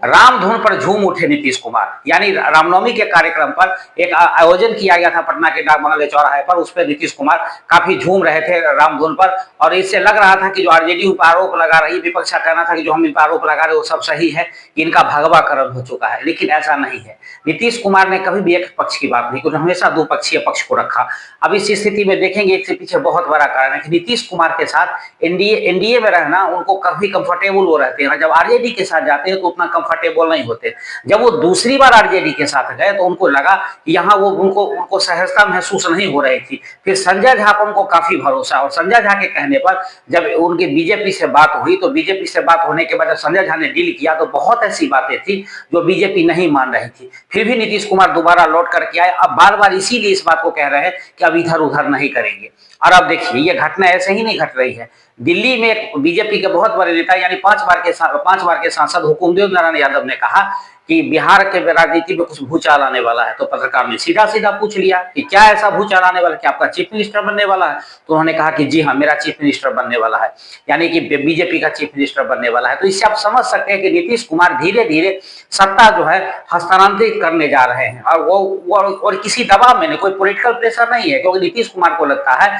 रामधुन पर झूम उठे नीतीश कुमार। यानी रामनवमी के कार्यक्रम पर एक आयोजन किया गया था पटना के डाक बंगले चौराहे पर, उस पर नीतीश कुमार काफी झूम रहे थे रामधुन पर। और इससे लग रहा था कि जो आरजेडी पर आरोप लगा रही, विपक्ष का कहना था कि जो हम इन पर आरोप लगा रहे वो सब सही है, इनका भगवाकरण हो चुका है। लेकिन ऐसा नहीं है। नीतीश कुमार ने कभी भी एक पक्ष की बात नहीं की, उन्होंने हमेशा दो पक्षीय पक्ष को रखा। अब इस स्थिति में देखेंगे, इसके पीछे बहुत बड़ा कारण है कि नीतीश कुमार के साथ एनडीए में रहना उनको काफी कंफर्टेबल वो रहते हैं। जब आरजेडी के साथ जाते हैं तो उतना कंफर्टेबल नहीं होते। जब वो दूसरी बार आरजेडी के साथ गए तो उनको लगा कि यहाँ वो उनको सहजता महसूस नहीं हो रही थी। फिर संजय झा पर उनको काफी भरोसा, और संजय झा के कहने पर जब उनकी बीजेपी से बात हुई तो बीजेपी से बात होने के बाद जब संजय झा ने डील किया तो बहुत ऐसी बातें थी जो बीजेपी नहीं मान रही थी। फिर भी नीतीश कुमार दोबारा लौट करके आए। अब बार बार इसीलिए इस बात को कह रहे हैं कि अब इधर उधर नहीं करेंगे। और अब देखिए, ये घटना ऐसे ही नहीं घट रही है। दिल्ली में एक बीजेपी के बहुत बड़े नेता यानी 5 बार के सांसद हुकुमदेव नारायण यादव ने कहा कि बिहार के राजनीति में कुछ भूचाल आने वाला है। तो पत्रकार ने सीधा सीधा पूछ लिया कि क्या ऐसा भूचाल आने वाला है, क्या आपका चीफ मिनिस्टर बनने वाला है? तो उन्होंने कहा कि जी हाँ, मेरा चीफ मिनिस्टर बनने वाला है, यानी कि बीजेपी का चीफ मिनिस्टर बनने वाला है। तो इससे आप समझ सकते हैं कि नीतीश कुमार धीरे धीरे सत्ता जो है हस्तांतरित करने जा रहे हैं। और वो किसी दबाव में नहीं, कोई पॉलिटिकल प्रेशर नहीं है, क्योंकि नीतीश कुमार को लगता है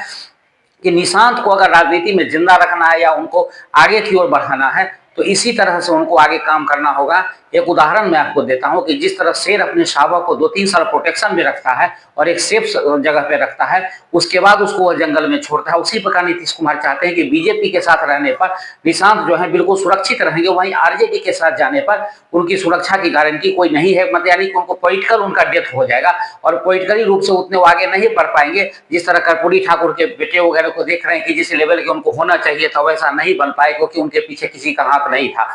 कि निशांत को अगर राजनीति में जिंदा रखना है या उनको आगे की ओर बढ़ाना है तो इसी तरह से उनको आगे काम करना होगा। एक उदाहरण मैं आपको देता हूं कि जिस तरह शेर अपने शावक को 2-3 साल प्रोटेक्शन में रखता है और एक सेफ जगह पे रखता है, उसके बाद उसको वह जंगल में छोड़ता है, उसी प्रकार नीतीश कुमार चाहते हैं कि बीजेपी के साथ रहने पर निशांत जो है बिल्कुल सुरक्षित रहेंगे, वहीं आरजेडी के साथ जाने पर उनकी सुरक्षा की गारंटी कोई नहीं है। मतलब यानी कि उनको पॉलिटिकल उनका डेथ हो जाएगा और पॉलिटिकली रूप से उतने आगे नहीं बढ़ पाएंगे। जिस तरह कर्पूरी ठाकुर के बेटे वगैरह को देख रहे हैं कि जिस लेवल के उनको होना चाहिए था वैसा नहीं बन पाए, क्योंकि उनके पीछे किसी का हाथ नहीं था।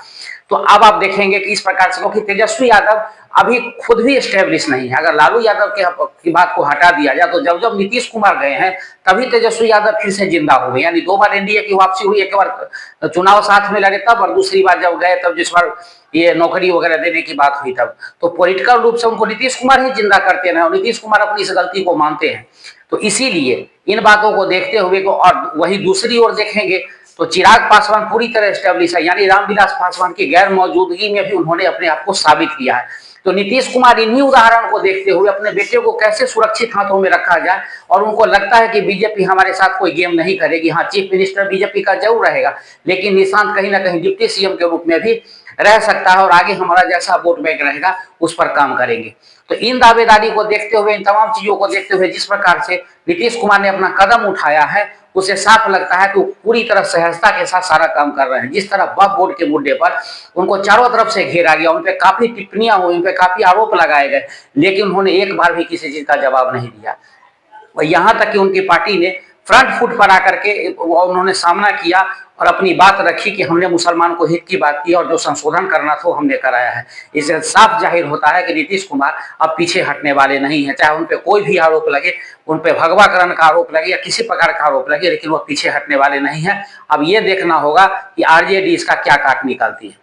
तो अब आप देखेंगे कि इस प्रकार से, क्योंकि तेजस्वी यादव अभी खुद भी स्टेब्लिश नहीं है। अगर लालू यादव की बात को हटा दिया जाए तो जब जब नीतीश कुमार गए हैं तभी तेजस्वी यादव फिर से जिंदा हो गए। यानी 2 बार एनडीए की वापसी हुई, एक बार चुनाव साथ में लड़े तब, और दूसरी बार जब गए तब जिस बार ये नौकरी वगैरह देने की बात हुई तब। तो पॉलिटिकल रूप से उनको नीतीश कुमार ही जिंदा करते हैं और नीतीश कुमार अपनी इस गलती को मानते हैं। तो इसीलिए इन बातों को देखते हुए और वही दूसरी ओर देखेंगे तो चिराग पासवान पूरी तरह स्टेब्लिश है, यानी रामविलास पासवान की गैर मौजूदगी में भी उन्होंने अपने आप को साबित किया है। तो नीतीश कुमार इन्हीं उदाहरण को देखते हुए अपने बेटे को कैसे सुरक्षित हाथों में रखा जाए, और उनको लगता है कि बीजेपी हमारे साथ कोई गेम नहीं करेगी। हाँ, चीफ मिनिस्टर बीजेपी का जरूर रहेगा, लेकिन निशांत कहीं ना कहीं डिप्टी सीएम के रूप में भी रह सकता है और आगे हमारा जैसा वोट बैंक रहेगा उस पर काम करेंगे। तो इन दावेदारी को देखते हुए, इन तमाम चीजों को देखते हुए जिस प्रकार से नीतीश कुमार ने अपना कदम उठाया है, उसे साफ लगता है कि वो पूरी तरह सहजता के साथ सारा काम कर रहे हैं। जिस तरह वक्फ बोर्ड के मुद्दे पर उनको चारों तरफ से घेरा गया, उन पर काफी टिप्पणियां हुई, उन पर काफी आरोप लगाए गए, लेकिन उन्होंने एक बार भी किसी चीज का जवाब नहीं दिया। और यहाँ तक कि उनकी पार्टी ने फ्रंट फुट पर आकर के उन्होंने सामना किया और अपनी बात रखी कि हमने मुसलमान को हित की बात की और जो संशोधन करना था वो हमने कराया है। इससे साफ जाहिर होता है कि नीतीश कुमार अब पीछे हटने वाले नहीं है। चाहे उन पर कोई भी आरोप लगे, उन पर भगवाकरण का आरोप लगे या किसी प्रकार का आरोप लगे, लेकिन वो पीछे हटने वाले नहीं है। अब ये देखना होगा कि आरजेडी इसका क्या काट निकालती है।